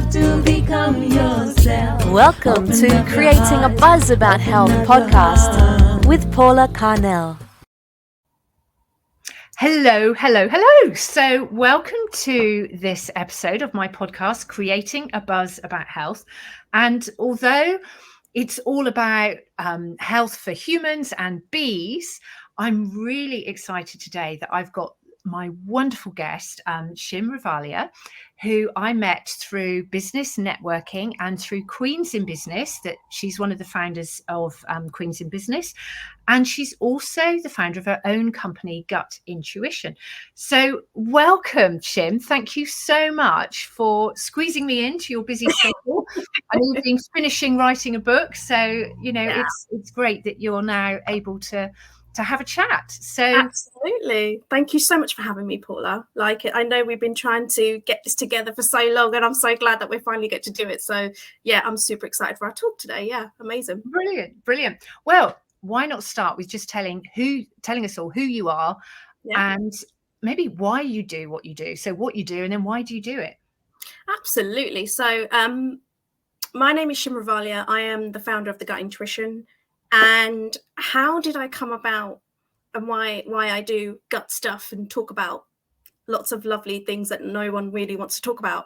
have to become yourself. Welcome to Creating a Buzz About Health podcast with Paula Carnell. Hello. So welcome to this episode of my podcast, Creating a Buzz About Health. And although it's all about health for humans and bees, I'm really excited today that I've got my wonderful guest, Shim Ravalia, who I met through business networking and through Queens in Business, that she's one of the founders of Queens in Business. And she's also the founder of her own company, Gut Intuition. So welcome, Shim. Thank you so much for squeezing me into your busy schedule. I know you've been finishing writing a book. So, it's great that you're now able to have a chat. So absolutely. Thank you so much for having me, Paula. I know we've been trying to get this together for so long, and I'm so glad that we finally get to do it. So yeah, I'm super excited for our talk today. Yeah, amazing. Brilliant. Well, why not start with just telling us all who you are, and maybe why you do what you do. So what you do, and then why do you do it? Absolutely. So my name is Shim Ravalia. I am the founder of the Gut Intuition. And how did I come about, and why I do gut stuff and talk about lots of lovely things that no one really wants to talk about?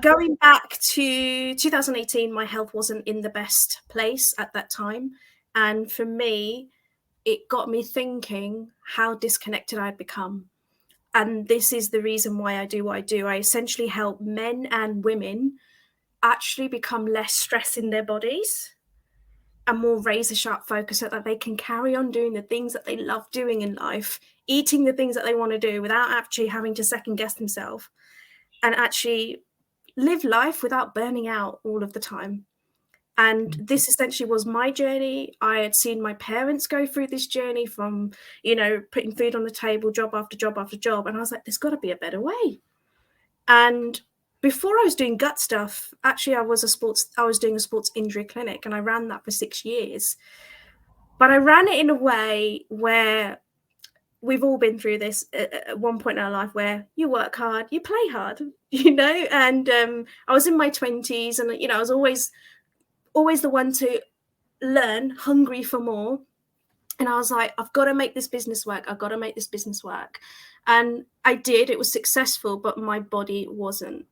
Going back to 2018, my health wasn't in the best place at that time. And for me, it got me thinking how disconnected I'd become. And this is the reason why I do what I do. I essentially help men and women actually become less stressed in their bodies and more razor sharp focus, so that they can carry on doing the things that they love doing in life, eating the things that they want to do without actually having to second guess themselves, and actually live life without burning out all of the time. And this essentially was my journey. I had seen my parents go through this journey from, putting food on the table, job after job after job. And I was like, there's got to be a better way. And before I was doing gut stuff, actually I was doing a sports injury clinic, and I ran that for 6 years. But I ran it in a way where we've all been through this at one point in our life, where you work hard, you play hard, and I was in my 20s, and, I was always the one to learn, hungry for more. And I was like, I've got to make this business work. And I did. It was successful, but my body wasn't.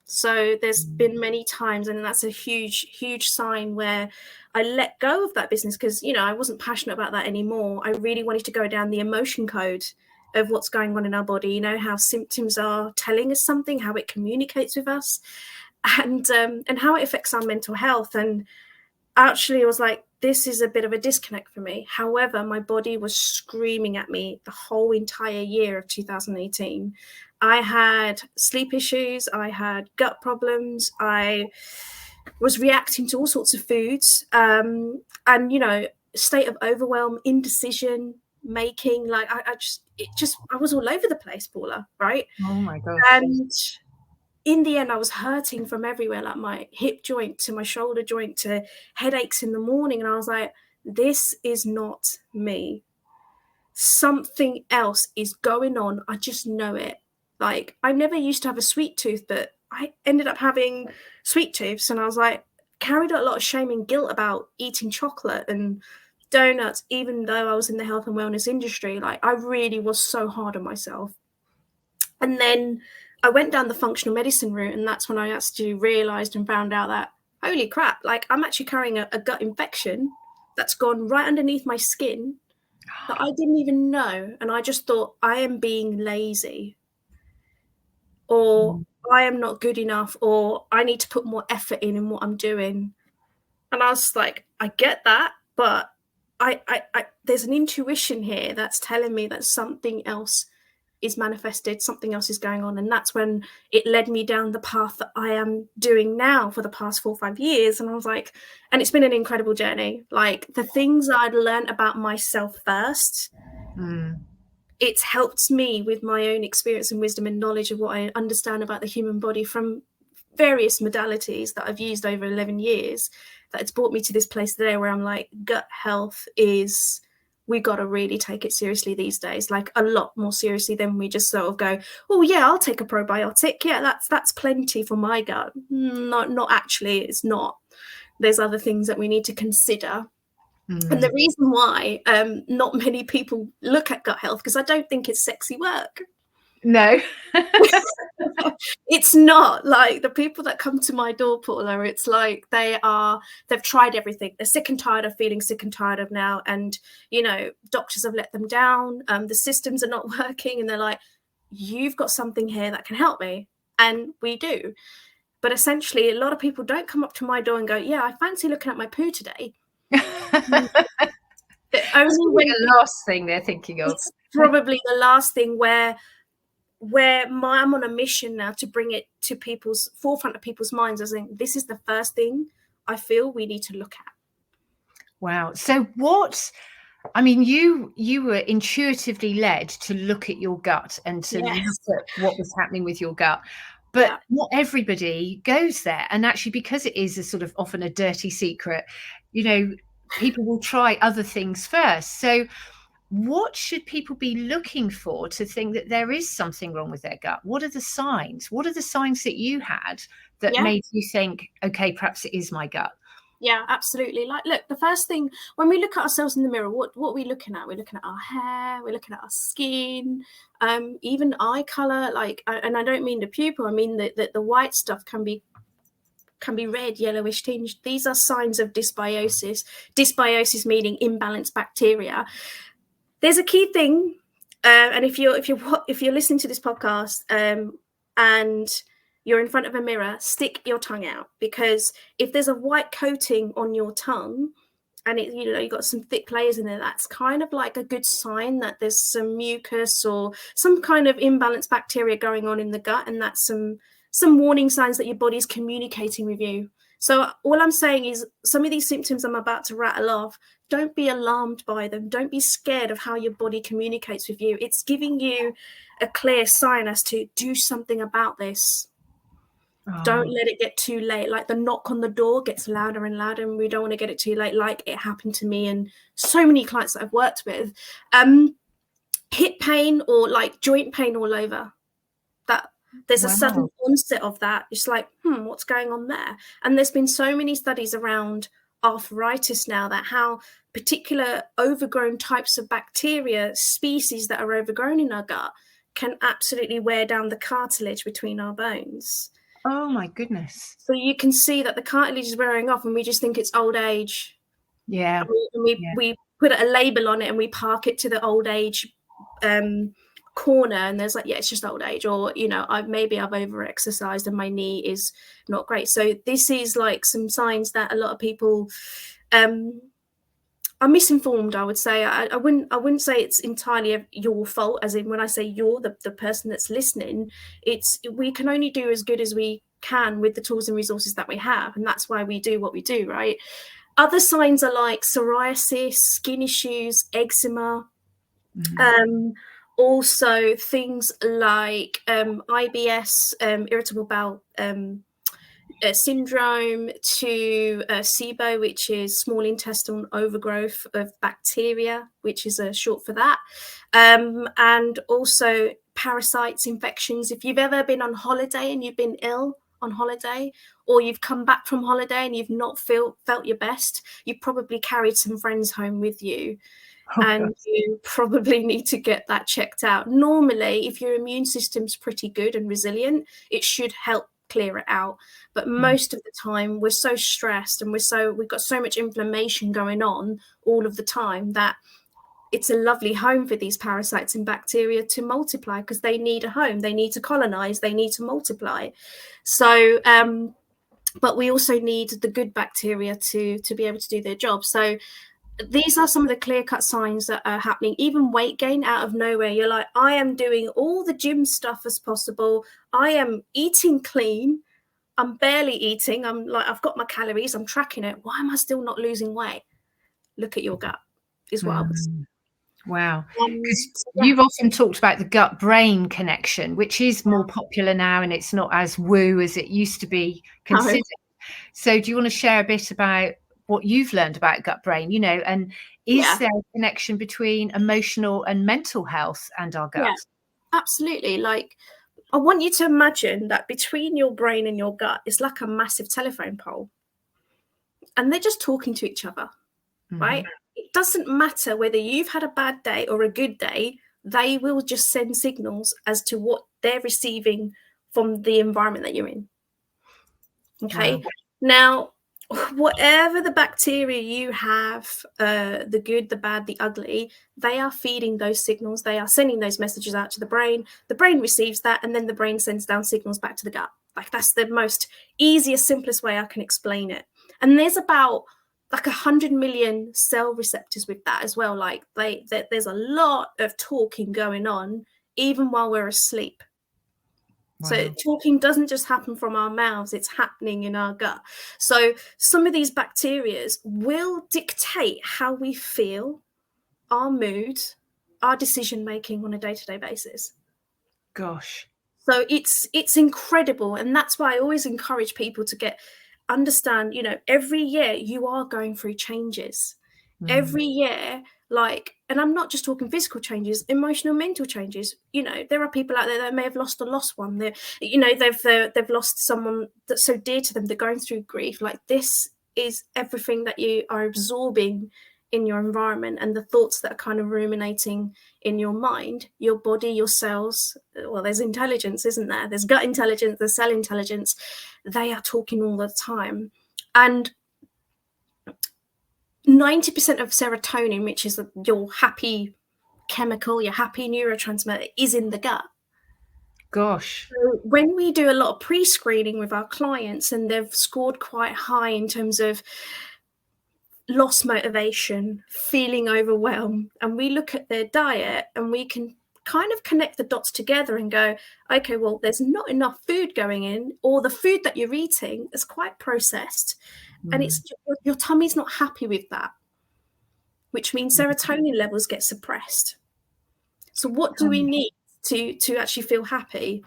So there's been many times, and that's a huge sign where I let go of that business, because, I wasn't passionate about that anymore. I really wanted to go down the emotion code of what's going on in our body, how symptoms are telling us something, how it communicates with us, and how it affects our mental health. And actually I was like, this is a bit of a disconnect for me. However, my body was screaming at me the whole entire year of 2018. I had sleep issues, I had gut problems, I was reacting to all sorts of foods, and, state of overwhelm, indecision making. Like I was all over the place, Paula, right? Oh my gosh. And in the end, I was hurting from everywhere, like my hip joint to my shoulder joint to headaches in the morning. And I was like, this is not me. Something else is going on. I just know it. Like, I never used to have a sweet tooth, but I ended up having sweet tooths. And I was like, carried a lot of shame and guilt about eating chocolate and donuts, even though I was in the health and wellness industry. Like, I really was so hard on myself. And then I went down the functional medicine route, and that's when I actually realized and found out that, holy crap, like, I'm actually carrying a gut infection that's gone right underneath my skin that I didn't even know. And I just thought, I am being lazy, or I am not good enough, or I need to put more effort in what I'm doing. And I was like, I get that, but I there's an intuition here that's telling me that something else is manifested, something else is going on. And that's when it led me down the path that I am doing now for the past 4 or 5 years. And I was like, and it's been an incredible journey. Like, the things I'd learned about myself first, it's helped me with my own experience and wisdom and knowledge of what I understand about the human body from various modalities that I've used over 11 years, that it's brought me to this place today where I'm like, gut health is we got to really take it seriously these days, like a lot more seriously than we just sort of go, oh yeah, I'll take a probiotic. Yeah, that's plenty for my gut. Not actually, it's not. There's other things that we need to consider. And the reason why not many people look at gut health, because I don't think it's sexy work. No. It's not. Like the people that come to my door, Paula, it's like they've tried everything. They're sick and tired of feeling sick and tired of now. And, you know, doctors have let them down. The systems are not working. And they're like, you've got something here that can help me. And we do. But essentially, a lot of people don't come up to my door and go, yeah, I fancy looking at my poo today. Only the last thing they're thinking of. It's probably the last thing where I'm on a mission now to bring it to people's forefront of people's minds. I think this is the first thing I feel we need to look at. Wow. So you were intuitively led to look at your gut and to look at what was happening with your gut. But not everybody goes there. And actually, because it is a sort of often a dirty secret, you know, people will try other things first. So what should people be looking for to think that there is something wrong with their gut? What are the signs? What are the signs that you had that made you think, okay, perhaps it is my gut? Yeah, absolutely. Like, look, the first thing, when we look at ourselves in the mirror, what are we looking at? We're looking at our hair, we're looking at our skin, even eye color. Like, and I don't mean the pupil, I mean the white stuff can be red, yellowish tinged. These are signs of dysbiosis. Dysbiosis meaning imbalanced bacteria. There's a key thing, and if you're listening to this podcast and you're in front of a mirror, stick your tongue out, because if there's a white coating on your tongue and you've got some thick layers in there, that's kind of like a good sign that there's some mucus or some kind of imbalanced bacteria going on in the gut, and that's some warning signs that your body's communicating with you. So all I'm saying is some of these symptoms I'm about to rattle off, don't be alarmed by them. Don't be scared of how your body communicates with you. It's giving you a clear sign as to do something about this. Don't let it get too late. Like the knock on the door gets louder and louder, and we don't want to get it too late, like it happened to me and so many clients that I've worked with. Hip pain or like joint pain all over. That there's a sudden onset of that. It's like, what's going on there? And there's been so many studies around arthritis now that how particular overgrown types of bacteria, species that are overgrown in our gut, can absolutely wear down the cartilage between our bones. Oh my goodness. So you can see that the cartilage is wearing off and we just think it's old age. Yeah. We put a label on it and we park it to the old age corner, and there's like, yeah, it's just old age, or maybe I've over exercised and my knee is not great. So this is like some signs that a lot of people are misinformed, I would say. I wouldn't say it's entirely your fault, as in when I say you're the person that's listening, it's we can only do as good as we can with the tools and resources that we have, and that's why we do what we do, right? Other signs are like psoriasis, skin issues, eczema, also things like IBS, irritable bowel syndrome, to SIBO, which is small intestinal overgrowth of bacteria, which is short for that, and also parasites, infections. If you've ever been on holiday and you've been ill on holiday, or you've come back from holiday and you've not felt your best, you probably carried some friends home with you. And you probably need to get that checked out. Normally, if your immune system's pretty good and resilient, it should help clear it out. But most of the time, we're so stressed and we've got so much inflammation going on all of the time that it's a lovely home for these parasites and bacteria to multiply, because they need a home, they need to colonize, they need to multiply. So, but we also need the good bacteria to be able to do their job. So these are some of the clear-cut signs that are happening. Even weight gain out of nowhere. You're like, I am doing all the gym stuff as possible. I am eating clean. I'm barely eating. I'm like, I've got my calories. I'm tracking it. Why am I still not losing weight? Look at your gut, is what I would say. Wow. You've often talked about the gut-brain connection, which is more popular now, and it's not as woo as it used to be considered. So do you want to share a bit about what you've learned about gut brain, you know, and is there a connection between emotional and mental health and our gut? Yeah, absolutely. Like, I want you to imagine that between your brain and your gut is like a massive telephone pole, and they're just talking to each other, right? It doesn't matter whether you've had a bad day or a good day, they will just send signals as to what they're receiving from the environment that you're in. Okay. Wow. Now, whatever the bacteria you have, the good, the bad, the ugly, they are feeding those signals. They are sending those messages out to the brain. The brain receives that, and then the brain sends down signals back to the gut. Like, that's the most easiest, simplest way I can explain it. And there's about like 100 million cell receptors with that as well. Like, there's a lot of talking going on even while we're asleep. Wow. So talking doesn't just happen from our mouths, it's happening in our gut. So some of these bacteria will dictate how we feel, our mood, our decision making on a day-to-day basis. Gosh. So it's incredible. And that's why I always encourage people to understand, you know, every year you are going through changes. Every year, like, and I'm not just talking physical changes, emotional, mental changes. You know, there are people out there that may have lost a lost one. They've lost someone that's so dear to them. They're going through grief. Like, this is everything that you are absorbing in your environment, and the thoughts that are kind of ruminating in your mind, your body, your cells. Well, there's intelligence, isn't there? There's gut intelligence, there's cell intelligence. They are talking all the time. And 90% of serotonin, which is your happy chemical, your happy neurotransmitter, is in the gut. Gosh. So when we do a lot of pre-screening with our clients and they've scored quite high in terms of lost motivation, feeling overwhelmed, and we look at their diet and we can kind of connect the dots together and go, okay, well, there's not enough food going in, or the food that you're eating is quite processed. And it's your tummy's not happy with that, which means serotonin levels get suppressed. So what do we need to actually feel happy?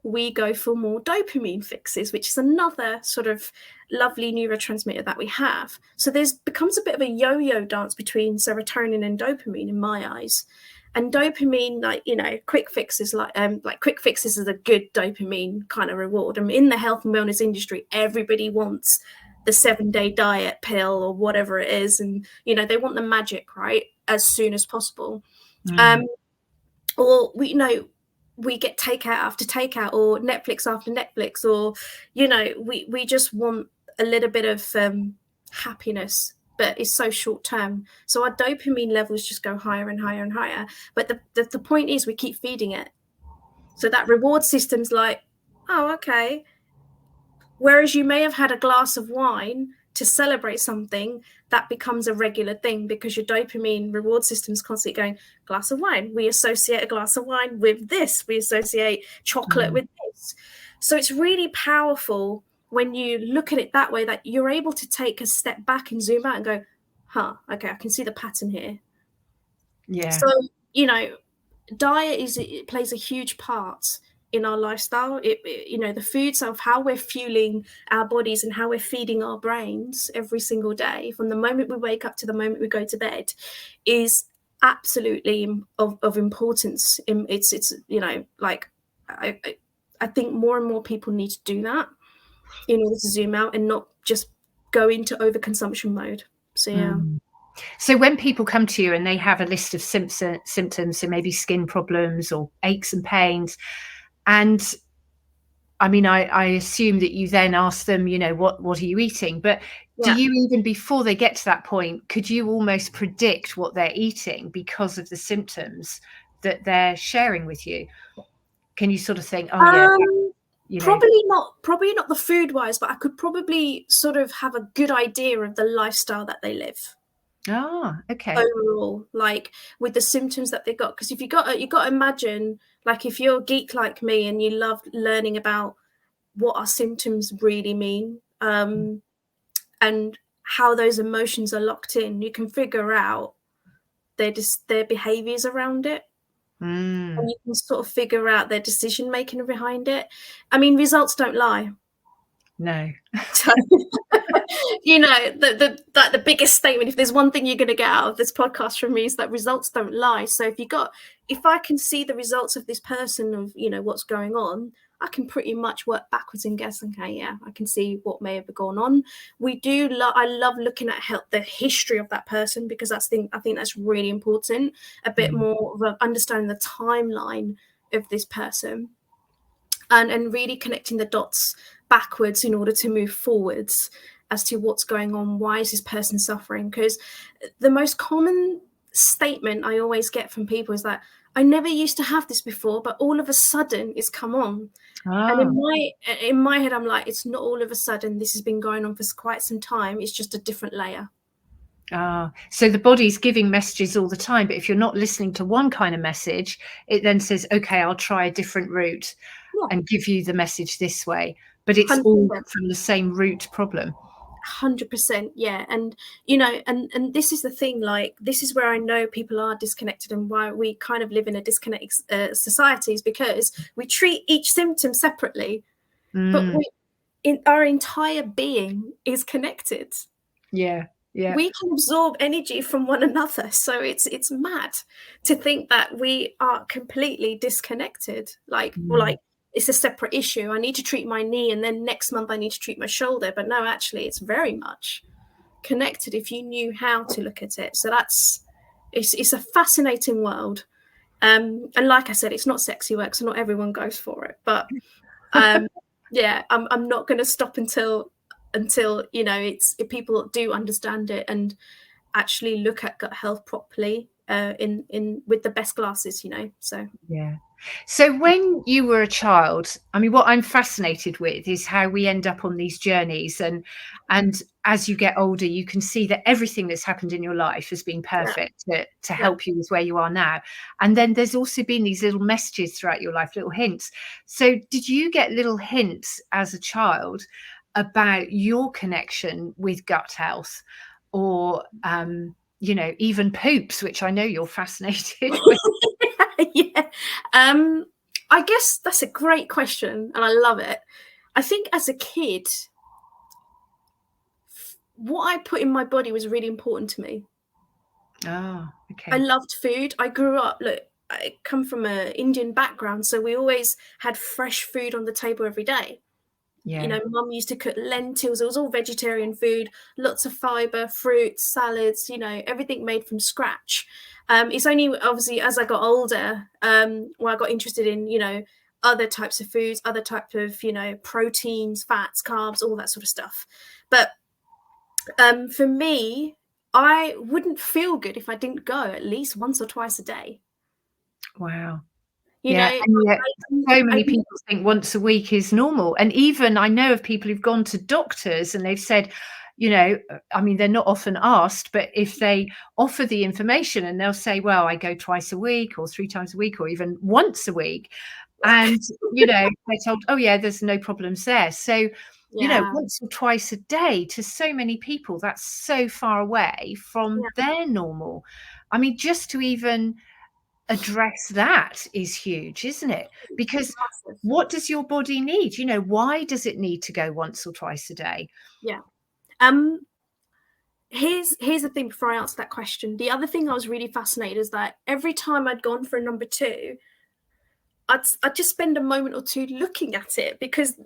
We go for more dopamine fixes, which is another sort of lovely neurotransmitter that we have. So becomes a bit of a yo-yo dance between serotonin and dopamine in my eyes. And dopamine, like, you know, quick fixes is a good dopamine kind of reward. I mean, in the health and wellness industry, everybody wants the 7-day diet pill or whatever it is, and you know, they want the magic right as soon as possible. Or we get takeout after takeout, or Netflix after Netflix, or you know, we just want a little bit of happiness, but it's so short term. So our dopamine levels just go higher and higher and higher. But the point is, we keep feeding it. So that reward system's like, oh, okay. Whereas you may have had a glass of wine to celebrate something, that becomes a regular thing because your dopamine reward system is constantly going, glass of wine. We associate a glass of wine with this. We associate chocolate with this. So it's really powerful when you look at it that way, that you're able to take a step back and zoom out and go, okay, I can see the pattern here. Yeah. So, you know, diet plays a huge part in our lifestyle. You know, the foods of how we're fueling our bodies and how we're feeding our brains every single day, from the moment we wake up to the moment we go to bed, is absolutely of importance. It's you know, like I think more and more people need to do that in order to zoom out and not just go into overconsumption mode. So yeah. So when people come to you and they have a list of symptoms, so maybe skin problems or aches and pains, and I mean, I assume that you then ask them, you know, what are you eating? But do you, even before they get to that point, could you almost predict what they're eating because of the symptoms that they're sharing with you? Can you sort of think, oh yeah, you know? Probably not the food wise, but I could probably sort of have a good idea of the lifestyle that they live. Okay. Overall, like with the symptoms that they got, because if you got to imagine, like, if you're a geek like me and you love learning about what our symptoms really mean, and how those emotions are locked in, you can figure out their behaviors around it. And you can sort of figure out their decision making behind it. I mean, results don't lie. No. you know, the biggest statement, if there's one thing you're going to get out of this podcast from me, is that results don't lie. So if I can see the results of this person, of, you know, what's going on, I can pretty much work backwards and guess, okay, yeah, I can see what may have gone on. I love looking at the history of that person, because I think that's really important. A bit more of understanding the timeline of this person, and really connecting the dots backwards in order to move forwards as to what's going on. Why is this person suffering? Because the most common statement I always get from people is that, I never used to have this before, but all of a sudden it's come on. And in my head, I'm like, it's not all of a sudden. This has been going on for quite some time. It's just a different layer. So the body's giving messages all the time, but if you're not listening to one kind of message, it then says, okay, I'll try a different route and give you the message this way. But it's 100%. All from the same root problem. 100%, yeah. And you know, and this is the thing, like, this is where I know people are disconnected, and why we kind of live in a disconnected society, is because we treat each symptom separately, but our entire being is connected. Yeah. We can absorb energy from one another, so it's mad to think that we are completely disconnected, or like it's a separate issue. I need to treat my knee, and then next month I need to treat my shoulder. But no, actually, it's very much connected if you knew how to look at it. So it's a fascinating world. And like I said, it's not sexy work, so not everyone goes for it. But yeah, I'm not going to stop until you know, if people do understand it and actually look at gut health properly, in with the best glasses, you know. So yeah. So when you were a child, I mean, what I'm fascinated with is how we end up on these journeys, and as you get older, you can see that everything that's happened in your life has been perfect to help you with where you are now. And then there's also been these little messages throughout your life, little hints. So did you get little hints as a child about your connection with gut health, or you know, even poops, which I know you're fascinated with? Yeah. I guess that's a great question, and I love it. I think as a kid, what I put in my body was really important to me. Okay. I loved food. I grew up, look, I come from an Indian background, so we always had fresh food on the table every day. Yeah. You know, mum used to cook lentils. It was all vegetarian food, lots of fiber, fruits, salads, you know, everything made from scratch. It's only obviously as I got older, where I got interested in, you know, other types of foods, other types of, you know, proteins, fats, carbs, all that sort of stuff. But for me, I wouldn't feel good if I didn't go at least once or twice a day. Wow. You know, and yet so many people think once a week is normal. And even I know of people who've gone to doctors and they've said, you know, I mean, they're not often asked, but if they offer the information and they'll say, well, I go twice a week or 3 times a week or even once a week. And, you know, they're told, oh, yeah, there's no problems there. So, you know, once or twice a day, to so many people, that's so far away from their normal. I mean, just to even address that is huge, isn't it? Because what does your body need? You know, why does it need to go once or twice a day? Yeah. Here's the thing before I answer that question. The other thing I was really fascinated is that every time I'd gone for a number 2, I'd just spend a moment or two looking at it, because,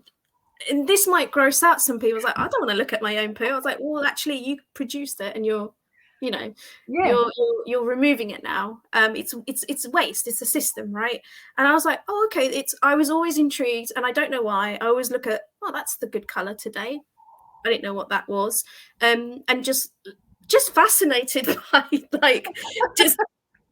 and this might gross out some people. I was like, I don't want to look at my own poo. I was like, well, actually, you produced it, and you're, you know, you're removing it now. It's waste. It's a system, right? And I was like, oh, okay. I was always intrigued, and I don't know why. I always look at, oh, that's the good color today. I didn't know what that was, and just fascinated by, like, just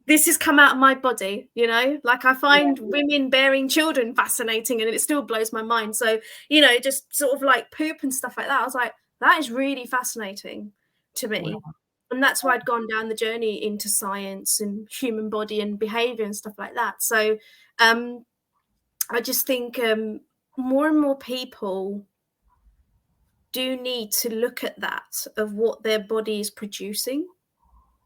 this has come out of my body, you know. Like, I find women bearing children fascinating, and it still blows my mind. So, you know, just sort of like poop and stuff like that. I was like, that is really fascinating to me. Wow. And that's why I'd gone down the journey into science and human body and behavior and stuff like that. So I just think more and more people do need to look at that, of what their body is producing,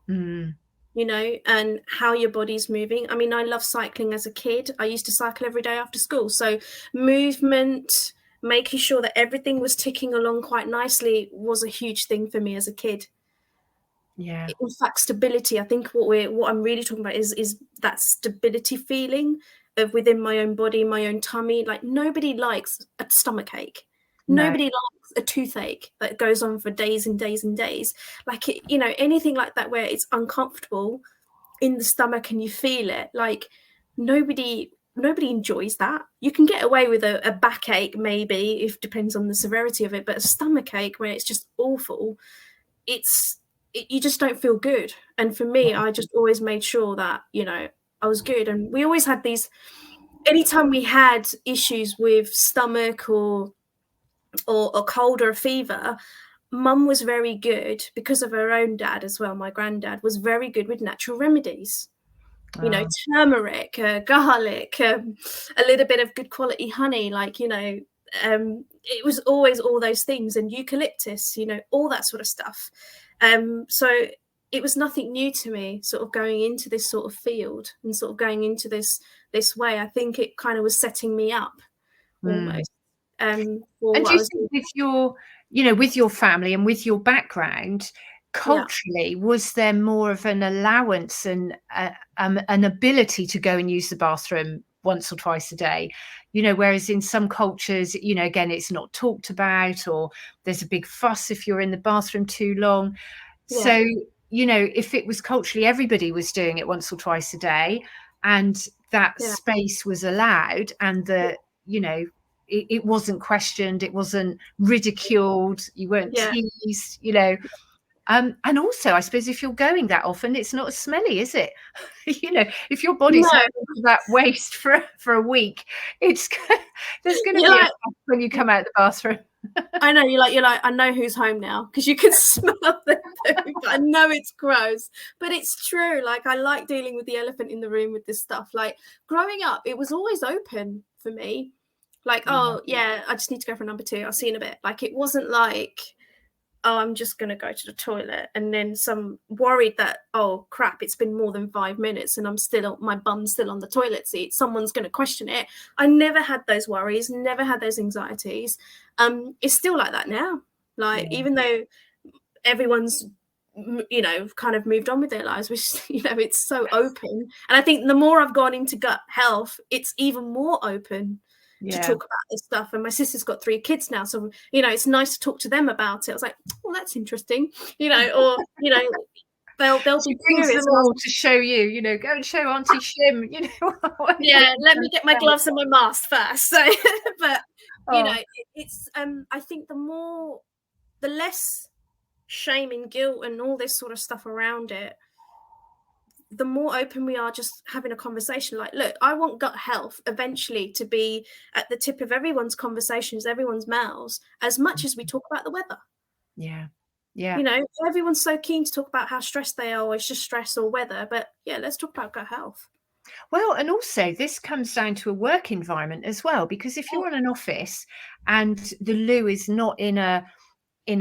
you know, and how your body's moving. I mean, I love cycling as a kid. I used to cycle every day after school. So movement, making sure that everything was ticking along quite nicely was a huge thing for me as a kid. Yeah. In fact, stability, I think what I'm really talking about is that stability feeling of within my own body, my own tummy. Like, nobody likes a stomach ache. No. Nobody likes a toothache that goes on for days and days and days. Like, anything like that where it's uncomfortable in the stomach and you feel it. Like, nobody enjoys that. You can get away with a backache, maybe, if depends on the severity of it, but a stomach ache where it's just awful, you just don't feel good. And for me, I just always made sure that, I was good. And we always had these, anytime we had issues with stomach or cold or a fever, Mum was very good, because of her own dad as well. My granddad was very good with natural remedies. Turmeric, garlic, a little bit of good quality honey, it was always all those things, and eucalyptus, all that sort of stuff. So it was nothing new to me, sort of going into this sort of field and sort of going into this way. I think it kind of was setting me up almost. And do you think with your family and with your background, culturally, was there more of an allowance and an ability to go and use the bathroom once or twice a day? Whereas in some cultures, again, it's not talked about, or there's a big fuss if you're in the bathroom too long. Yeah. So, if it was culturally, everybody was doing it once or twice a day, and that space was allowed, and it wasn't questioned, it wasn't ridiculed, you weren't teased, and also, I suppose, if you're going that often, it's not as smelly, is it? If your body's that waste for a week, there's going to be a fuss when you come out of the bathroom. I know, you're like, I know who's home now, because you can smell the food. I know it's gross, but it's true. Like, I like dealing with the elephant in the room with this stuff. Like, growing up, it was always open for me. Like, I just need to go for number 2. I'll see you in a bit. Like, it wasn't like, I'm just going to go to the toilet, and then some worried that, oh crap, it's been more than 5 minutes and my bum's still on the toilet seat, someone's going to question it. I never had those worries, never had those anxieties. It's still like that now. Like, even though everyone's, kind of moved on with their lives, which, it's so open. And I think the more I've gone into gut health, it's even more open to talk about this stuff. And my sister's got 3 kids now, so it's nice to talk to them about it. I was like, well, that's interesting, or they'll be curious to show you, go and show Auntie Shim, let me get my gloves and my mask first. So but it's I think the less shame and guilt and all this sort of stuff around it, the more open we are just having a conversation. Like, look, I want gut health eventually to be at the tip of everyone's conversations, everyone's mouths, as much as we talk about the weather. Yeah. Everyone's so keen to talk about how stressed they are, or it's just stress or weather, but let's talk about gut health. Well, and also this comes down to a work environment as well, because if you're in an office and the loo is not in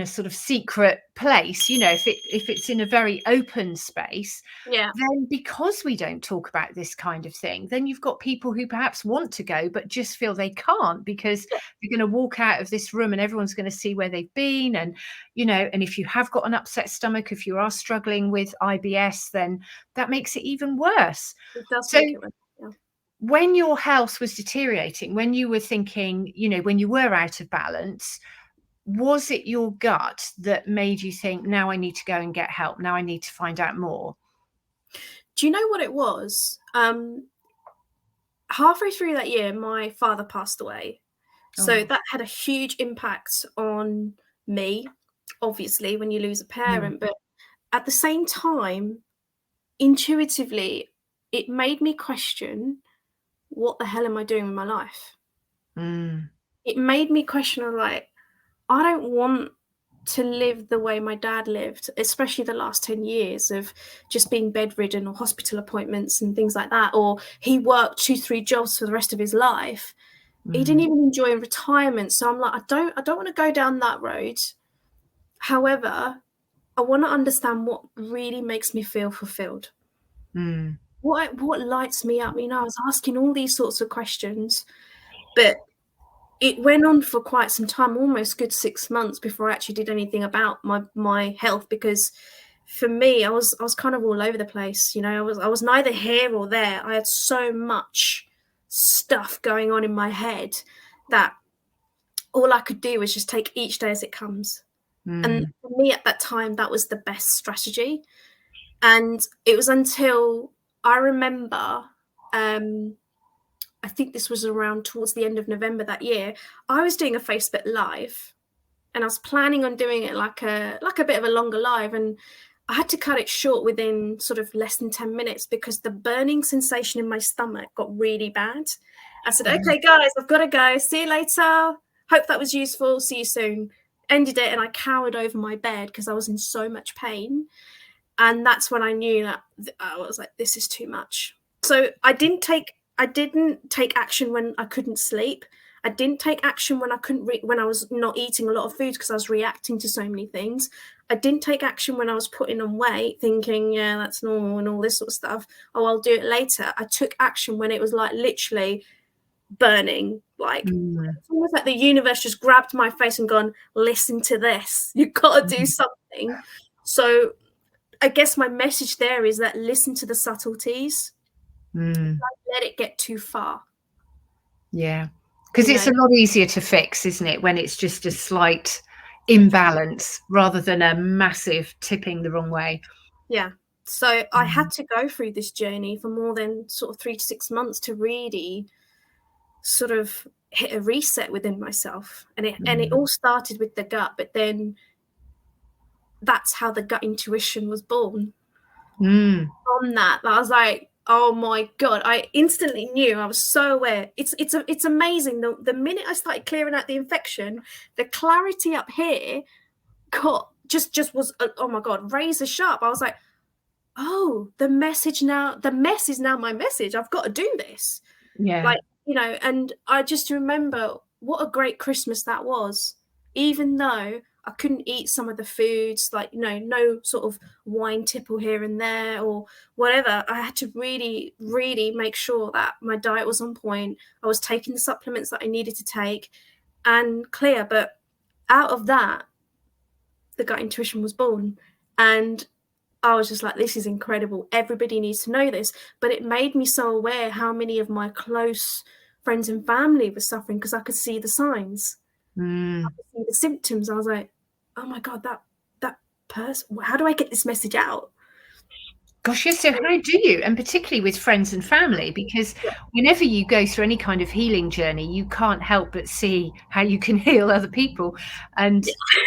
a sort of secret place, if it's in a very open space, then because we don't talk about this kind of thing, then you've got people who perhaps want to go but just feel they can't, because they're going to walk out of this room and everyone's going to see where they've been. And and if you have got an upset stomach, if you are struggling with IBS, then that makes it even worse. It does make it worse. When your health was deteriorating, when you were thinking, when you were out of balance, was it your gut that made you think, now I need to go and get help, now I need to find out more? Do you know what it was? Halfway through that year, my father passed away. So that had a huge impact on me, obviously, when you lose a parent. But at the same time, intuitively, it made me question, what the hell am I doing with my life? It made me question, like, I don't want to live the way my dad lived, especially the last 10 years of just being bedridden, or hospital appointments and things like that. Or he worked 2-3 jobs for the rest of his life. He didn't even enjoy retirement. So I'm like, I don't want to go down that road. However, I want to understand what really makes me feel fulfilled. What lights me up? I was asking all these sorts of questions, but it went on for quite some time, almost good 6 months before I actually did anything about my health, because for me, I was kind of all over the place. You know, I was neither here or there. I had so much stuff going on in my head that all I could do was just take each day as it comes. And for me at that time, that was the best strategy. And it was until I remember, I think this was around towards the end of November that year, I was doing a Facebook Live, and I was planning on doing it like a bit of a longer live, and I had to cut it short within sort of less than 10 minutes because the burning sensation in my stomach got really bad. I said, okay, guys, I've got to go. See you later. Hope that was useful. See you soon. Ended it, and I cowered over my bed because I was in so much pain. And that's when I knew that I was like, this is too much. So I didn't take action when I couldn't sleep. I didn't take action when when I was not eating a lot of food because I was reacting to so many things. I didn't take action when I was putting on weight, thinking, yeah, that's normal and all this sort of stuff. Oh, I'll do it later. I took action when it was like literally burning. Like it's almost like the universe just grabbed my face and gone, listen to this. You've got to do something. So I guess my message there is that listen to the subtleties. Don't let it get too far. Yeah. Because it's a lot easier to fix, isn't it, when it's just a slight imbalance rather than a massive tipping the wrong way. Yeah. So I had to go through this journey for more than sort of 3 to 6 months to really sort of hit a reset within myself. And it all started with the gut, but then that's how the gut intuition was born. From that, I was like, oh my God, I instantly knew. I was so aware. It's amazing. The minute I started clearing out the infection, the clarity up here got just was, oh my God, razor sharp. I was like, oh, the mess is now my message. I've got to do this. Yeah. Like, you know, and I just remember what a great Christmas that was, even though I couldn't eat some of the foods, like, you know, no sort of wine tipple here and there or whatever. I had to really, really make sure that my diet was on point. I was taking the supplements that I needed to take and clear. But out of that, the gut intuition was born. And I was just like, this is incredible. Everybody needs to know this. But it made me so aware how many of my close friends and family were suffering because I could see the signs. I could see the symptoms. I was like, oh my God, that person, how do I get this message out? Gosh, yes. So how do you? And particularly with friends and family, because whenever you go through any kind of healing journey, you can't help but see how you can heal other people. And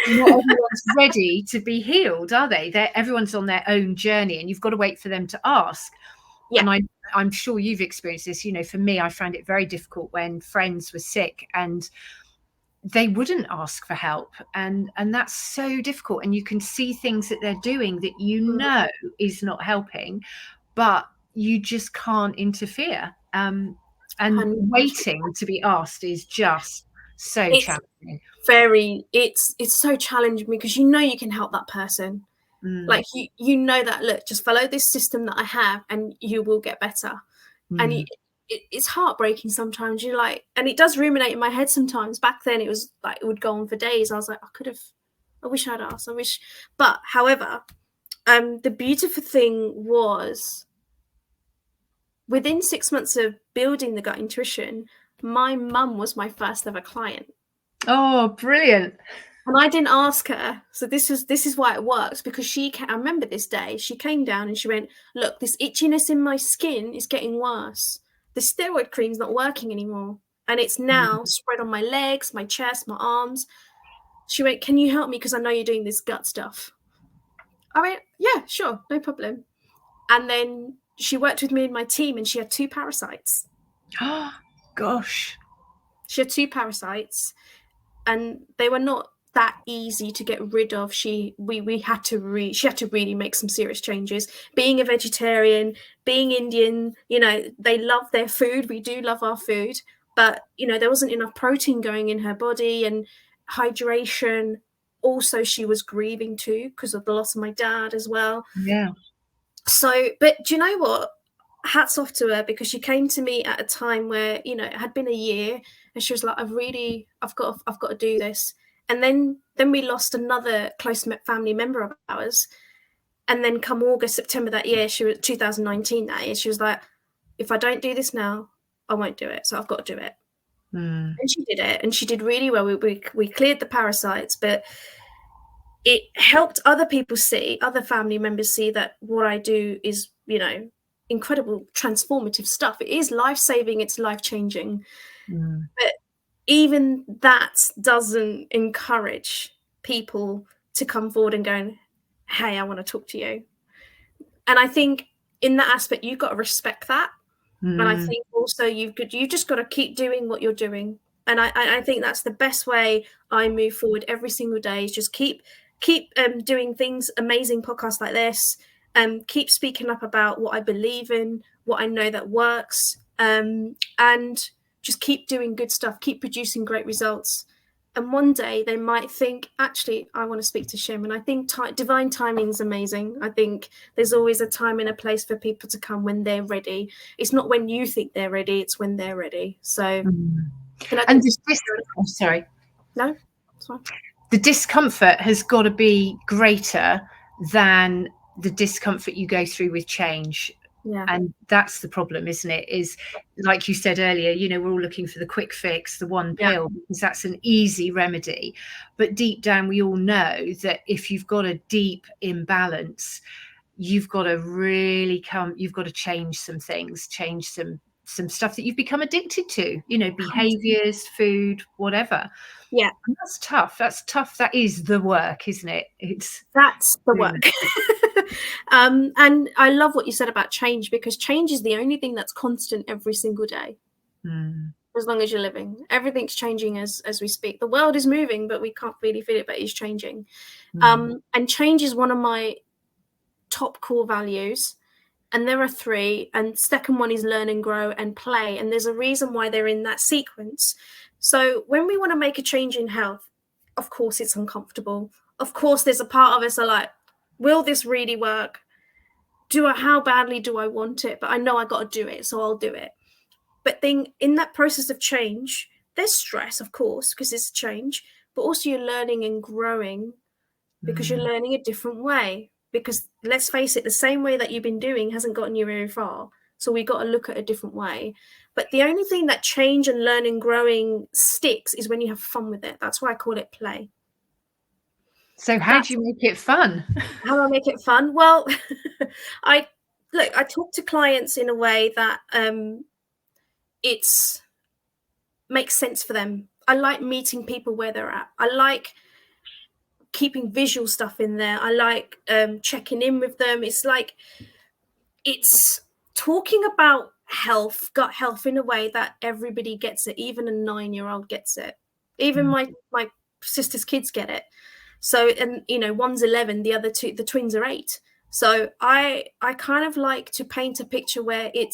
not everyone's ready to be healed, are they? Everyone's on their own journey, and you've got to wait for them to ask. Yeah. And I'm sure you've experienced this. You know, for me, I found it very difficult when friends were sick and they wouldn't ask for help, and that's so difficult. And you can see things that they're doing that you know is not helping, but you just can't interfere. And waiting to be asked is just so challenging. It's so challenging because you know you can help that person. Like you know that, look, just follow this system that I have and you will get better. And it's heartbreaking sometimes. You're like, and it does ruminate in my head sometimes. Back then it was like it would go on for days. I was like, I wish I'd asked. But however, the beautiful thing was within 6 months of building the gut intuition, my mum was my first ever client. Oh, brilliant. And I didn't ask her. So this is why it works, because I remember this day, she came down and she went, look, this itchiness in my skin is getting worse. The steroid cream's not working anymore. And it's now spread on my legs, my chest, my arms. She went, can you help me? Because I know you're doing this gut stuff. I went, yeah, sure, no problem. And then she worked with me and my team, and she had 2 parasites. Oh, gosh. She had 2 parasites, and they were not that easy to get rid of. She had to really make some serious changes. Being a vegetarian, being Indian, you know, they love their food. We do love our food, but you know, there wasn't enough protein going in her body, and hydration. Also, she was grieving too because of the loss of my dad as well. Yeah. So, but do you know what? Hats off to her, because she came to me at a time where, you know, it had been a year and she was like, I've got to do this. And then we lost another close family member of ours. And then come August, September that year, 2019 that year, she was like, if I don't do this now, I won't do it. So I've got to do it. And she did it, and she did really well. We cleared the parasites, but it helped other people see, other family members see that what I do is, incredible, transformative stuff. It is life-saving, it's life-changing. But even that doesn't encourage people to come forward and go, hey, I want to talk to you. And I think in that aspect, you've got to respect that. And I think also you just got to keep doing what you're doing. And I think that's the best way I move forward every single day, is just keep doing things, amazing podcasts like this, keep speaking up about what I believe in, what I know that works, and just keep doing good stuff, keep producing great results. And one day they might think, actually, I want to speak to Shim. And I think divine timing is amazing. I think there's always a time and a place for people to come when they're ready. It's not when you think they're ready, it's when they're ready. So, sorry. No, it's fine. The discomfort has got to be greater than the discomfort you go through with change. Yeah. And that's the problem, isn't it? Is, like you said earlier, we're all looking for the quick fix, the one pill, because that's an easy remedy. But deep down, we all know that if you've got a deep imbalance, you've got to change some things, change some stuff that you've become addicted to, behaviors, food, whatever. Yeah. And that's tough. That is the work, isn't it? That's the work. And I love what you said about change, because change is the only thing that's constant every single day. As long as you're living, everything's changing as we speak. The world is moving, but we can't really feel it, but it's changing. And change is one of my top core values. And there are 3. And second one is learn and grow and play. And there's a reason why they're in that sequence. So when we want to make a change in health, of course, it's uncomfortable. Of course, there's a part of us are like, will this really work? How badly do I want it? But I know I got to do it, so I'll do it. But then in that process of change, there's stress, of course, because it's change, but also you're learning and growing because you're learning a different way. Because let's face it, the same way that you've been doing hasn't gotten you very far. So we got to look at a different way. But the only thing that change and learning, growing sticks is when you have fun with it. That's why I call it play. So how do you make it fun? How do I make it fun? Well, I talk to clients in a way that it's makes sense for them. I like meeting people where they're at. I like keeping visual stuff in there. I like checking in with them. It's talking about health, gut health, in a way that everybody gets it. Even a 9-year-old gets it. Even my sister's kids get it. So, and one's 11, the other 2, the twins are 8. So I kind of like to paint a picture where it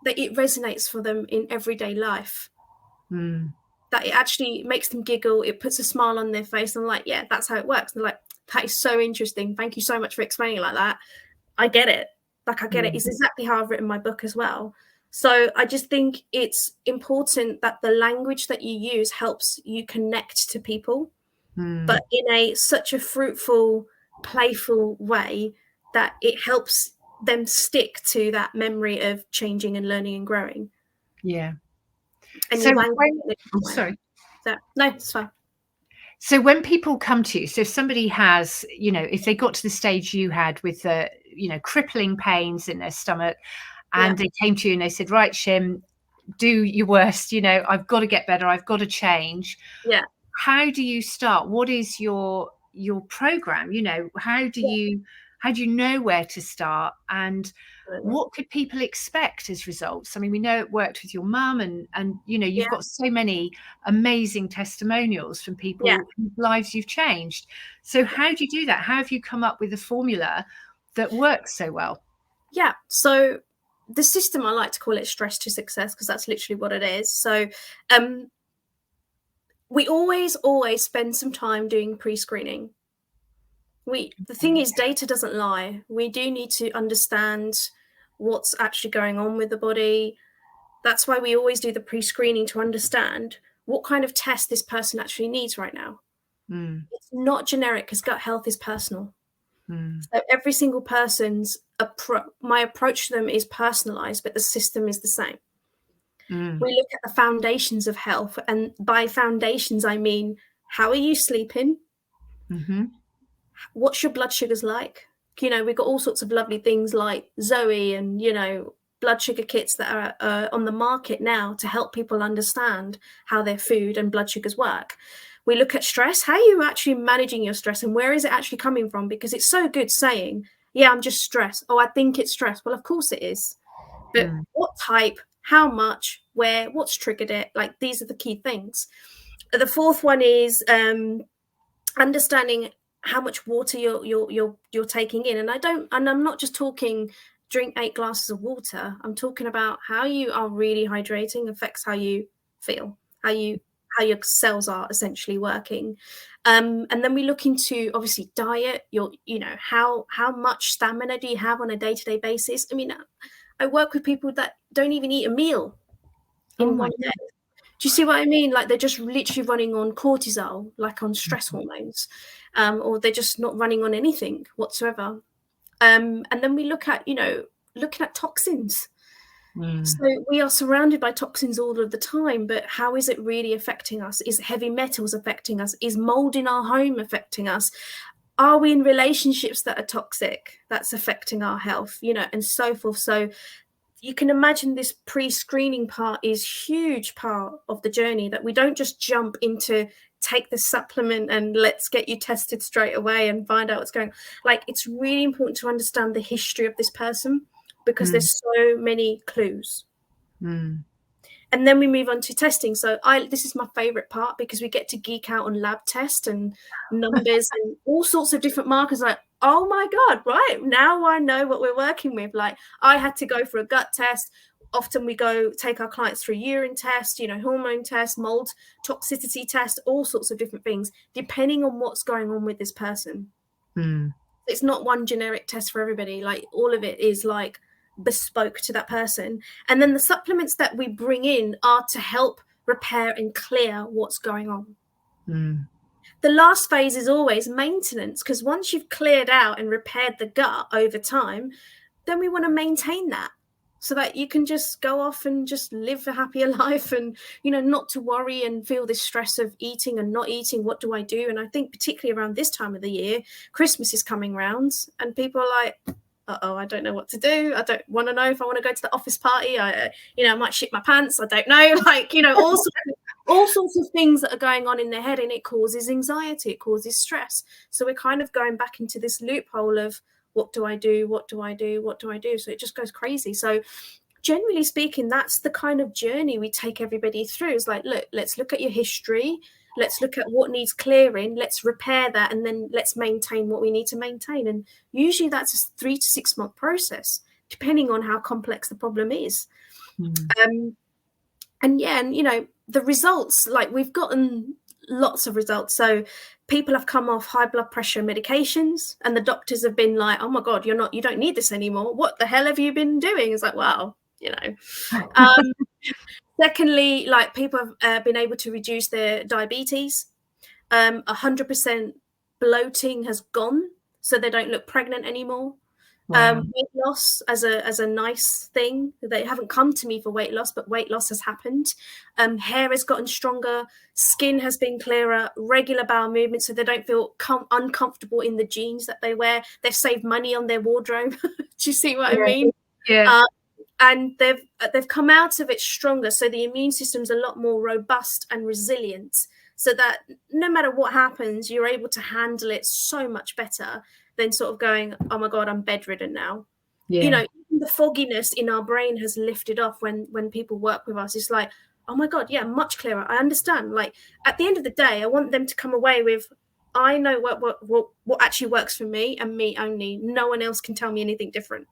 resonates for them in everyday life. That it actually makes them giggle. It puts a smile on their face. I'm like, yeah, that's how it works. And they're like, that is so interesting. Thank you so much for explaining it like that. I get it. I get it. It's exactly how I've written my book as well. So I just think it's important that the language that you use helps you connect to people, but in such a fruitful, playful way that it helps them stick to that memory of changing and learning and growing. Yeah. And So sorry. No, it's fine. So when people come to you, so if somebody has, if they got to the stage you had with the, crippling pains in their stomach, and they came to you and they said, right, Shim, do your worst, I've got to get better, I've got to change. Yeah. How do you start? What is your program? How do you know where to start, and what could people expect as results? I mean, we know it worked with your mum, and you've got so many amazing testimonials from people whose lives you've changed. So how do you do that? How have you come up with a formula that works so well? Yeah. So the system, I like to call it stress to success, because that's literally what it is. So we always spend some time doing pre-screening. The thing is, data doesn't lie. We do need to understand what's actually going on with the body. That's why we always do the pre-screening to understand what kind of test this person actually needs right now. It's not generic because gut health is personal. So every single person's my approach to them is personalized, but the system is the same. We look at the foundations of health, and by foundations I mean, how are you sleeping? What's your blood sugars like? You know, we've got all sorts of lovely things like Zoe and, you know, blood sugar kits that are on the market now to help people understand how their food and blood sugars work. We look at stress. How are you actually managing your stress, and where is it actually coming from? Because it's so good saying, yeah, I'm just stressed. Oh, I think it's stress. Well, of course it is. But what type, how much, where, what's triggered it? Like, these are the key things. The fourth one is understanding how much water you're taking in. And I'm not just talking drink 8 glasses of water. I'm talking about how you are really hydrating affects how you feel, how your cells are essentially working. And then we look into obviously diet, how much stamina do you have on a day-to-day basis? I mean, I work with people that don't even eat a meal in one day. Do you see what I mean? Like, they're just literally running on cortisol, like on stress hormones, or they're just not running on anything whatsoever. And then we look at, looking at toxins. So we are surrounded by toxins all of the time, but how is it really affecting us? Is heavy metals affecting us? Is mold in our home affecting us? Are we in relationships that are toxic? That's affecting our health, and so forth. So you can imagine this pre-screening part is huge part of the journey, that we don't just jump into take the supplement and let's get you tested straight away and find out what's going on. Like, it's really important to understand the history of this person, because there's so many clues. And then we move on to testing. So this is my favorite part, because we get to geek out on lab tests and numbers and all sorts of different markers. Like, oh my God, right, now I know what we're working with. Like, I had to go for a gut test. Often we go take our clients through urine tests, hormone tests, mold toxicity tests, all sorts of different things, depending on what's going on with this person. It's not one generic test for everybody. Like, all of it is like bespoke to that person. And then the supplements that we bring in are to help repair and clear what's going on. The last phase is always maintenance, because once you've cleared out and repaired the gut over time, then we want to maintain that so that you can just go off and just live a happier life, and not to worry and feel this stress of eating and not eating. What do I do? And I think particularly around this time of the year, Christmas is coming round, and people are like, I don't know what to do. I don't want to know if I want to go to the office party. I might shit my pants. I don't know. Like, all sorts of things that are going on in their head, and it causes anxiety. It causes stress. So we're kind of going back into this loophole of, what do I do? What do I do? What do I do? So it just goes crazy. So generally speaking, that's the kind of journey we take everybody through. It's like, look, let's look at your history. Let's look at what needs clearing. Let's repair that. And then let's maintain what we need to maintain. And usually that's a 3 to 6 month process, depending on how complex the problem is. And the results, like, we've gotten lots of results. So people have come off high blood pressure medications, and the doctors have been like, oh my God, you don't need this anymore. What the hell have you been doing? It's like, wow, Secondly, like, people have been able to reduce their diabetes. 100% bloating has gone, so they don't look pregnant anymore. Wow. Weight loss as a nice thing. They haven't come to me for weight loss, but weight loss has happened. Hair has gotten stronger. Skin has been clearer. Regular bowel movement, so they don't feel uncomfortable in the jeans that they wear. They've saved money on their wardrobe. Do you see what I mean? Yeah. And they've come out of it stronger, so the immune system's a lot more robust and resilient, so that no matter what happens, you're able to handle it so much better than sort of going, oh my God, I'm bedridden now. Yeah. The fogginess in our brain has lifted off when people work with us. It's like, oh my God, yeah, much clearer. I understand. Like, at the end of the day, I want them to come away with, I know what actually works for me, and me only. No one else can tell me anything different.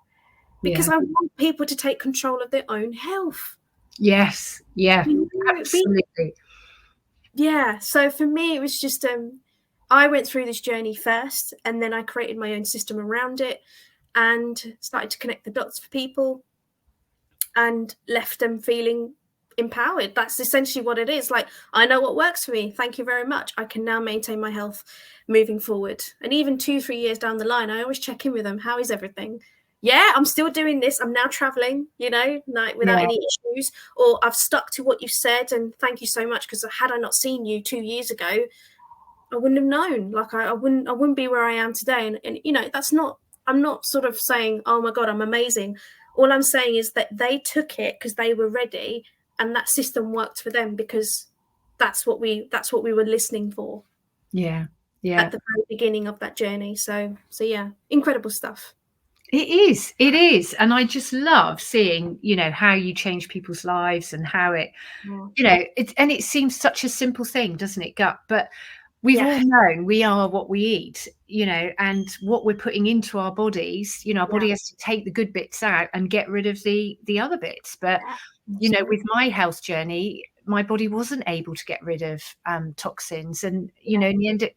Because I want people to take control of their own health. Yes. Yeah. Absolutely. Yeah. So for me, it was just I went through this journey first, and then I created my own system around it and started to connect the dots for people. and left them feeling empowered. That's essentially what it is. Like, I know what works for me. Thank you very much. I can now maintain my health moving forward. And even 2-3 years down the line, I always check in with them. How is everything? Yeah, I'm still doing this. I'm now traveling, like without any issues, or I've stuck to what you said. And thank you so much, because had I not seen you 2 years ago, I wouldn't have known. Like I wouldn't be where I am today. And that's not, I'm not sort of saying, oh my God, I'm amazing. All I'm saying is that they took it because they were ready, and that system worked for them because that's what we were listening for. Yeah. At the very beginning of that journey. So yeah, incredible stuff. It is. And I just love seeing, how you change people's lives and how it, and it seems such a simple thing, doesn't it, gut? But we've all known we are what we eat, and what we're putting into our bodies, our body has to take the good bits out and get rid of the other bits. But, with my health journey, my body wasn't able to get rid of toxins. And, in the end,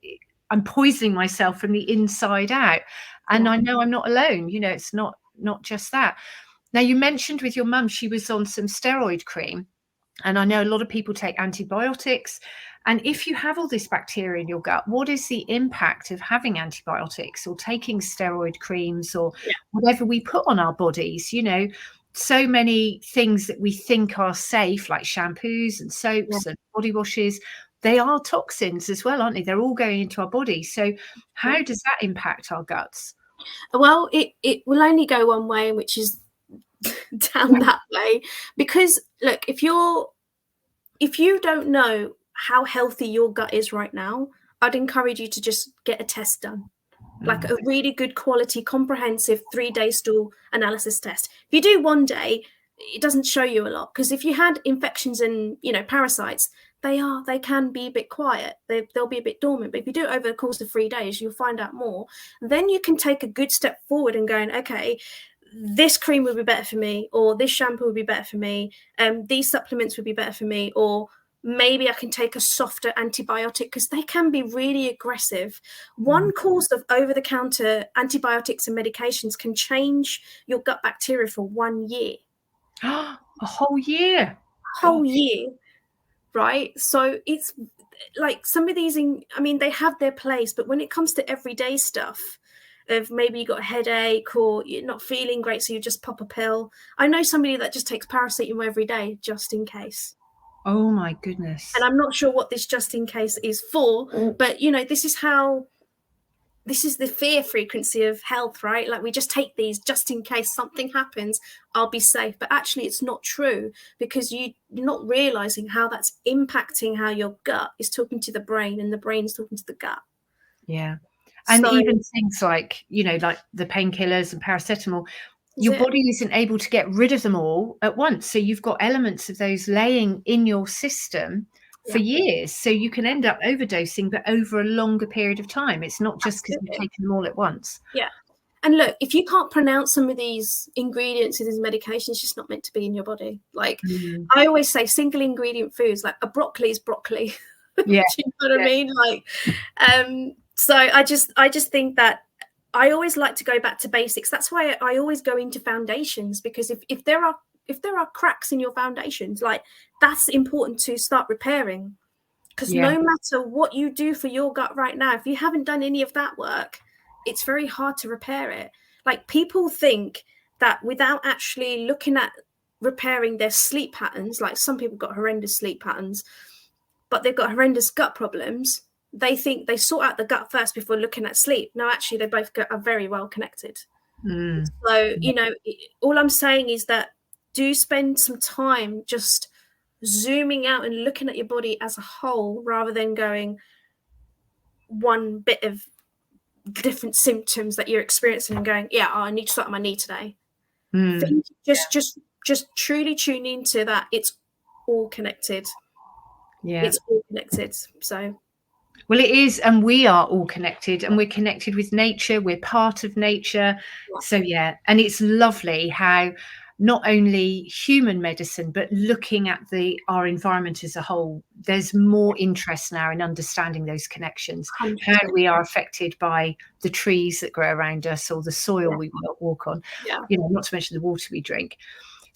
I'm poisoning myself from the inside out. And I know I'm not alone. It's not just that. Now, you mentioned with your mum, she was on some steroid cream. And I know a lot of people take antibiotics. And if you have all this bacteria in your gut, what is the impact of having antibiotics or taking steroid creams or whatever we put on our bodies? So many things that we think are safe, like shampoos and soaps and body washes, they are toxins as well, aren't they? They're all going into our body. So how does that impact our guts? Well, it will only go one way, which is down that way. Because look, if you don't know how healthy your gut is right now, I'd encourage you to just get a test done. Like a really good quality, comprehensive 3-day stool analysis test. If you do one day, it doesn't show you a lot, because if you had infections and parasites, they can be a bit quiet. They'll be a bit dormant. But if you do it over the course of 3 days, you'll find out more. Then you can take a good step forward and going, okay, this cream would be better for me, or this shampoo would be better for me, these supplements would be better for me, or maybe I can take a softer antibiotic, because they can be really aggressive. One course of over-the-counter antibiotics and medications can change your gut bacteria for 1 year. A whole year. Whole year, right? So it's like some of these, they have their place, but when it comes to everyday stuff, of maybe you got a headache or you're not feeling great, so you just pop a pill. I know somebody that just takes paracetamol every day just in case. Oh my goodness. And I'm not sure what this just in case is for, but this is the fear frequency of health, right? Like, we just take these just in case something happens, I'll be safe. But actually it's not true, because you're not realizing how that's impacting how your gut is talking to the brain and the brain's talking to the gut. Yeah. And even things like, like the painkillers and paracetamol, your body isn't able to get rid of them all at once. So you've got elements of those laying in your system for years. So you can end up overdosing, but over a longer period of time. It's not just because you've taken them all at once. Yeah. And look, if you can't pronounce some of these ingredients in these medications, it's just not meant to be in your body. Like I always say, single ingredient foods, like a broccoli is broccoli. Yeah. Do you know what I mean? Like, so I just think that I always like to go back to basics. That's why I always go into foundations, because if there are cracks in your foundations, like, that's important to start repairing. Because no matter what you do for your gut right now, if you haven't done any of that work, it's very hard to repair it. Like, people think that without actually looking at repairing their sleep patterns, like some people got horrendous sleep patterns, but they've got horrendous gut problems. They think they sort out the gut first before looking at sleep. No, actually, they both are very well connected. So, all I'm saying is that do spend some time just zooming out and looking at your body as a whole, rather than going one bit of different symptoms that you're experiencing and going, I need to start on my knee today. Just truly tune into that. It's all connected. It's all connected. So, well, it is, and we are all connected, and we're connected with nature. We're part of nature. So and it's lovely how not only human medicine, but looking at our environment as a whole, there's more interest now in understanding those connections, 100%. How we are affected by the trees that grow around us or the soil we walk on, not to mention the water we drink.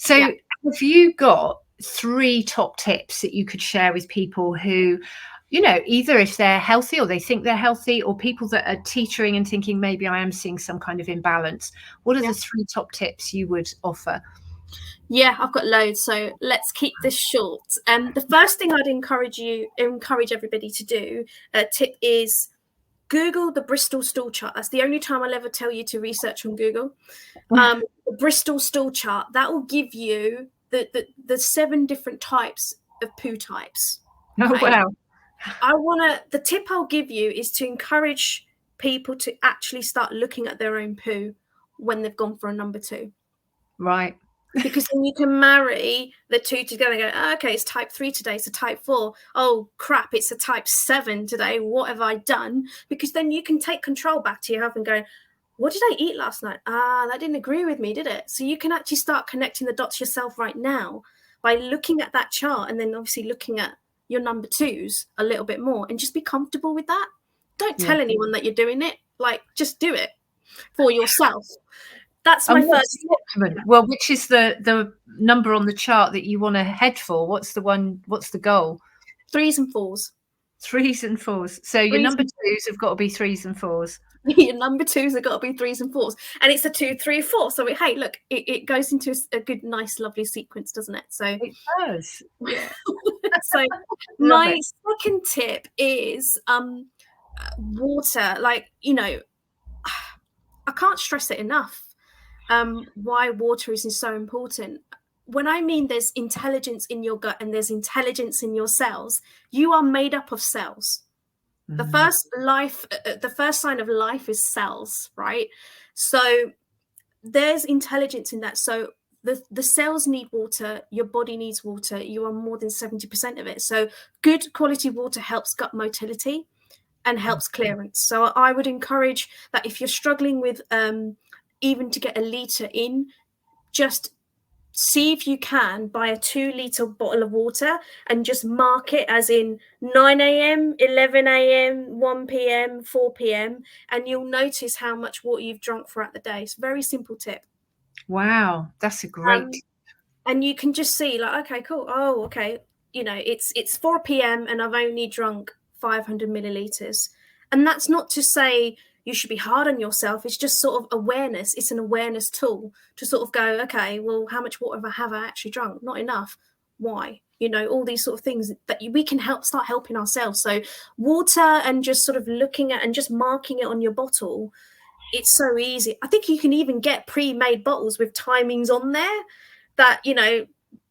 So have you got 3 top tips that you could share with people who, either if they're healthy or they think they're healthy, or people that are teetering and thinking maybe I am seeing some kind of imbalance? What are the 3 top tips you would offer? Yeah, I've got loads, so let's keep this short. The first thing I'd encourage everybody to do, tip, is Google the Bristol stool chart. That's the only time I'll ever tell you to research on Google. The Bristol stool chart, that will give you the 7 different types of poo types. Oh, wow. The tip I'll give you is to encourage people to actually start looking at their own poo when they've gone for a number 2. Right. Because then you can marry the 2 together and go, oh, okay, it's type 3 today, it's a type 4. Oh, crap, it's a type 7 today. What have I done? Because then you can take control back to your health and go, what did I eat last night? That didn't agree with me, did it? So you can actually start connecting the dots yourself right now by looking at that chart, and then obviously looking at your number 2s a little bit more, and just be comfortable with that. Don't tell anyone that you're doing it. Like, just do it for yourself. That's my first tip. Well, which is the number on the chart that you want to head for? What's the goal? 3s and 4s. 3s and 4s. So your number 2s have got to be 3s and 4s. Your number 2s have got to be 3s and 4s. And it's a 2, 3, 4. So hey, look, it goes into a good, nice, lovely sequence, doesn't it? So it does. Yeah. So my second tip is water. Like, I can't stress it enough. Why water is so important. When I mean there's intelligence in your gut and there's intelligence in your cells, you are made up of cells. The first sign of life is cells, right? So there's intelligence in that. So the cells need water, your body needs water, you are more than 70% of it. So good quality water helps gut motility and helps clearance. So I would encourage that if you're struggling with even to get a litre in, just see if you can buy a 2-litre bottle of water and just mark it as in 9 a.m, 11 a.m, 1 p.m, 4 p.m, and you'll notice how much water you've drunk throughout the day. It's a very simple tip. Wow, that's a great and you can just see, like, okay, cool. Oh, okay, it's 4 p.m. and I've only drunk 500 millilitres. And that's not to say you should be hard on yourself. It's just sort of awareness. It's an awareness tool to sort of go, okay, well, how much water have I actually drunk? Not enough. Why? All these sort of things that we can start helping ourselves. So water, and just sort of looking at and just marking it on your bottle, it's so easy. I think you can even get pre-made bottles with timings on there that,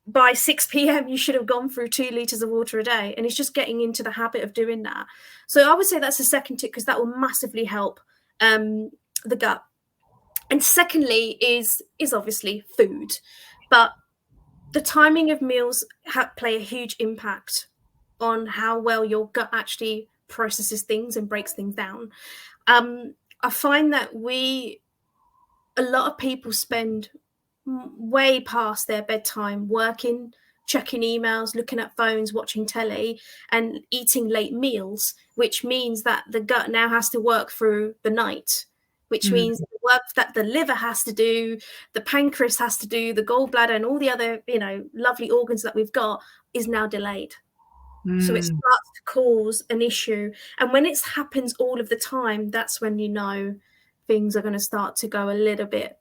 by 6 p.m, you should have gone through 2 litres of water a day. And it's just getting into the habit of doing that. So I would say that's the second tip, because that will massively help the gut. And secondly is obviously food. But the timing of meals play a huge impact on how well your gut actually processes things and breaks things down. I find that a lot of people spend way past their bedtime working, checking emails, looking at phones, watching telly, and eating late meals, which means that the gut now has to work through the night, which means the work that the liver has to do, the pancreas has to do, the gallbladder, and all the other, lovely organs that we've got is now delayed. So it starts to cause an issue. And when it happens all of the time, that's when things are going to start to go a little bit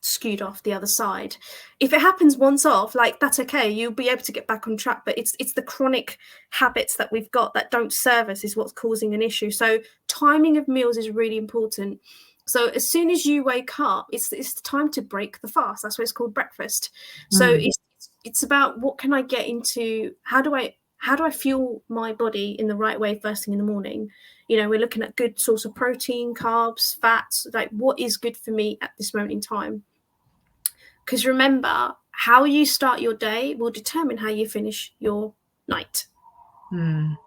skewed off the other side. If it happens once off, like, that's okay, you'll be able to get back on track. But it's the chronic habits that we've got that don't serve us is what's causing an issue. So timing of meals is really important. So as soon as you wake up, it's time to break the fast. That's why it's called breakfast. So it's about, what can I get into? How do I fuel my body in the right way first thing in the morning? We're looking at good source of protein, carbs, fats, like what is good for me at this moment in time. Because remember, how you start your day will determine how you finish your night. And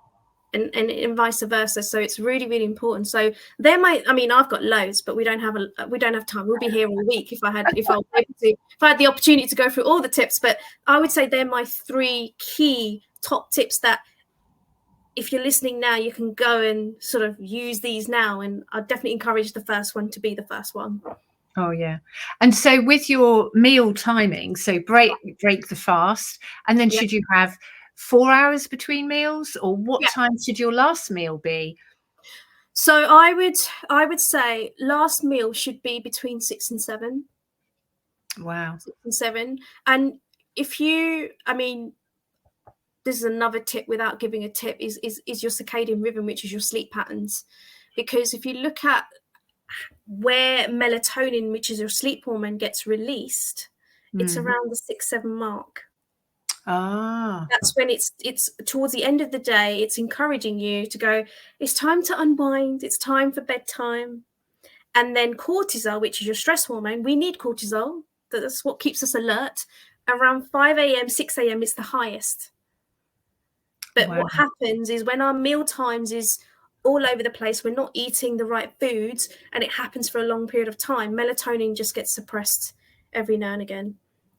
vice versa. So it's really, really important. So I've got loads, but we don't have time. We'll be here all week if I had the opportunity to go through all the tips. But I would say they're my 3 key top tips that, if you're listening now, you can go and sort of use these now. And I definitely encourage the first one to be the first one. Oh yeah. And so with your meal timing, so break the fast, and then Yeah. should you have 4 hours between meals, or what Yeah. time should your last meal be? So I would say last meal should be between 6 and 7. Wow. 6 and 7. And if you, I mean, this is another tip without giving a tip, is your circadian rhythm, which is your sleep patterns. Because if you look at where melatonin, which is your sleep hormone, gets released, it's around the 6-7 mark. Ah. That's when it's towards the end of the day, it's encouraging you to go, it's time to unwind, it's time for bedtime. And then cortisol, which is your stress hormone, we need cortisol. That's what keeps us alert. Around 5 a.m., 6 a.m. is the highest. But Wow. what happens is when our meal times is all over the place, we're not eating the right foods, and it happens for a long period of time, melatonin just gets suppressed every now and again,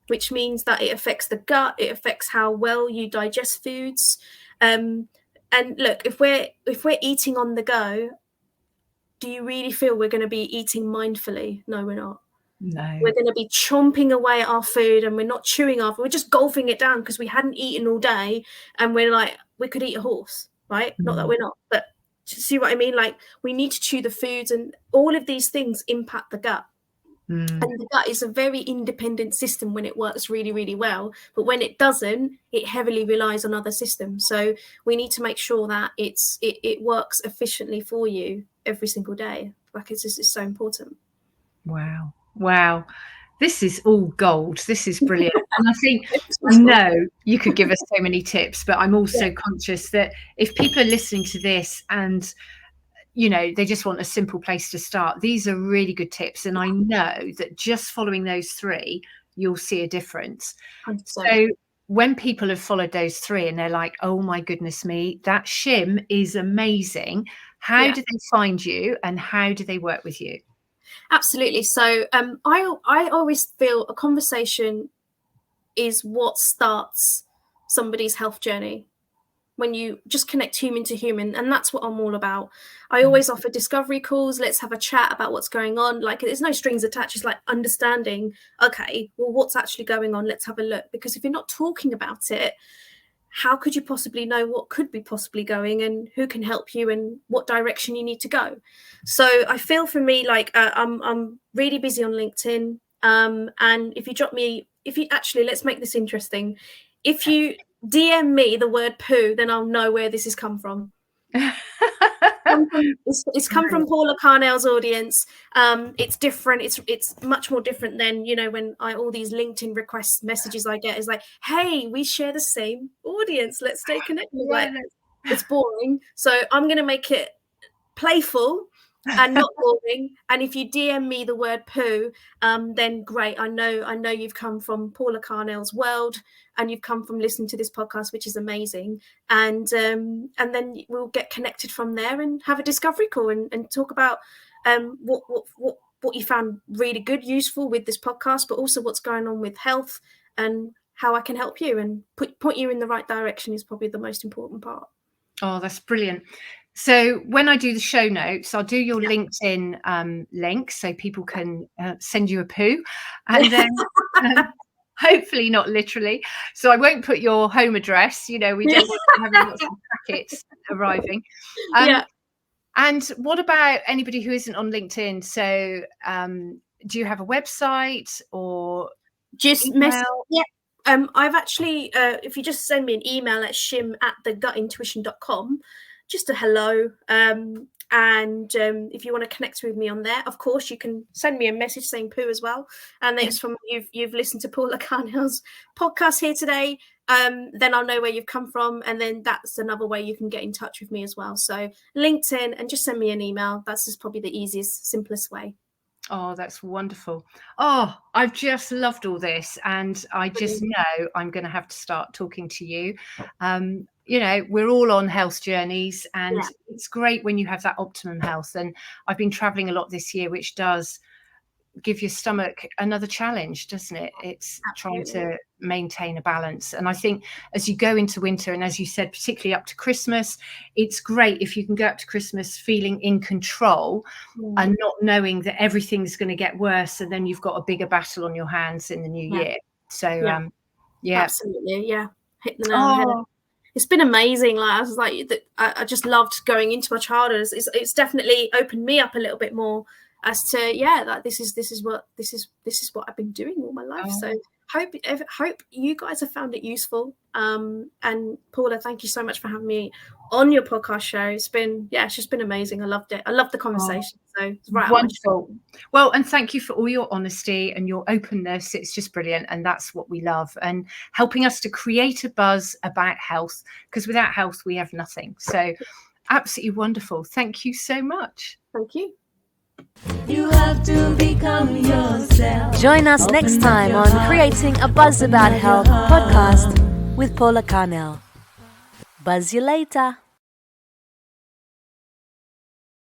which means that it affects the gut, it affects how well you digest foods. And look, if we're eating on the go, do you really feel we're going to be eating mindfully? No, we're not. No. We're going to be chomping away at our food, and we're not chewing off. We're just gulping it down because we hadn't eaten all day, and we're like, we could eat a horse, right? Not that we're not, but see what I mean? Like, we need to chew the foods, and all of these things impact the gut. And the gut is a very independent system when it works really, really well. But when it doesn't, it heavily relies on other systems. So we need to make sure that it works efficiently for you every single day. Like, it's so important. Wow. Wow. This is all gold. This is brilliant. And I think, I know you could give us so many tips, but I'm also conscious that if people are listening to this and, you know, they just want a simple place to start, these are really good tips. And I know that just following those 3, you'll see a difference. 100%. So when people have followed those 3 and they're like, oh my goodness me, that Shim is amazing. How do they find you, and how do they work with you? Absolutely. So I always feel a conversation is what starts somebody's health journey, when you just connect human to human, and that's what I'm all about. I always offer discovery calls. Let's have a chat about what's going on. Like, there's no strings attached. It's like understanding, okay, well, what's actually going on? Let's have a look. Because if you're not talking about it, how could you possibly know what could be possibly going, and who can help you, and what direction you need to go? So I feel, for me, like I'm really busy on LinkedIn. And if you drop me, let's make this interesting. If you DM me the word poo, then I'll know where this has come from. It's come from Paula Carnell's audience. It's different. It's much more different than, you know, when all these LinkedIn request messages I get is like, hey, we share the same audience, let's stay connected. Like, it's boring. So I'm going to make it playful and not boring. And if you DM me the word poo, then great. I know you've come from Paula Carnell's world, and you've come from listening to this podcast, which is amazing. And then we'll get connected from there and have a discovery call and talk about what you found really good, useful with this podcast, but also what's going on with health and how I can help you and point you in the right direction is probably the most important part. Oh, that's brilliant. So when I do the show notes, I'll do your LinkedIn link so people can send you a poo, and then hopefully not literally. So I won't put your home address. You know, we don't want to have lots of packets arriving. And what about anybody who isn't on LinkedIn? So do you have a website or just email? I've actually, if you just send me an email at shim@thegutintuition.com, just a hello. And if you want to connect with me on there, of course, you can send me a message saying poo as well. And it's from you've listened to Paula Carnell's podcast here today. Then I'll know where you've come from. And then that's another way you can get in touch with me as well. So LinkedIn, and just send me an email. That's just probably the easiest, simplest way. Oh, that's wonderful. Oh, I've just loved all this. And I just know I'm going to have to start talking to you. You know, we're all on health journeys, and it's great when you have that optimum health. And I've been traveling a lot this year, which does give your stomach another challenge, doesn't it? It's Absolutely. trying to maintain a balance. And I think as you go into winter, and as you said, particularly up to Christmas, it's great if you can go up to Christmas feeling in control and not knowing that everything's going to get worse, and then you've got a bigger battle on your hands in the new year. So absolutely, hit the nail on the head. It's been amazing. Like I was like, I just loved going into my childhood. It's definitely opened me up a little bit more as to like this is what I've been doing all my life. So hope you guys have found it useful. And Paula, thank you so much for having me on your podcast show. It's just been amazing. I loved it. I loved the conversation. So it's right, wonderful. Well, and thank you for all your honesty and your openness. It's just brilliant, and that's what we love, and helping us to create a buzz about health, because without health we have nothing. So absolutely wonderful. Thank you so much. Thank you. You have to become yourself. Join us next time on Creating a Buzz About Health podcast with Paula Carnell. Buzz you later.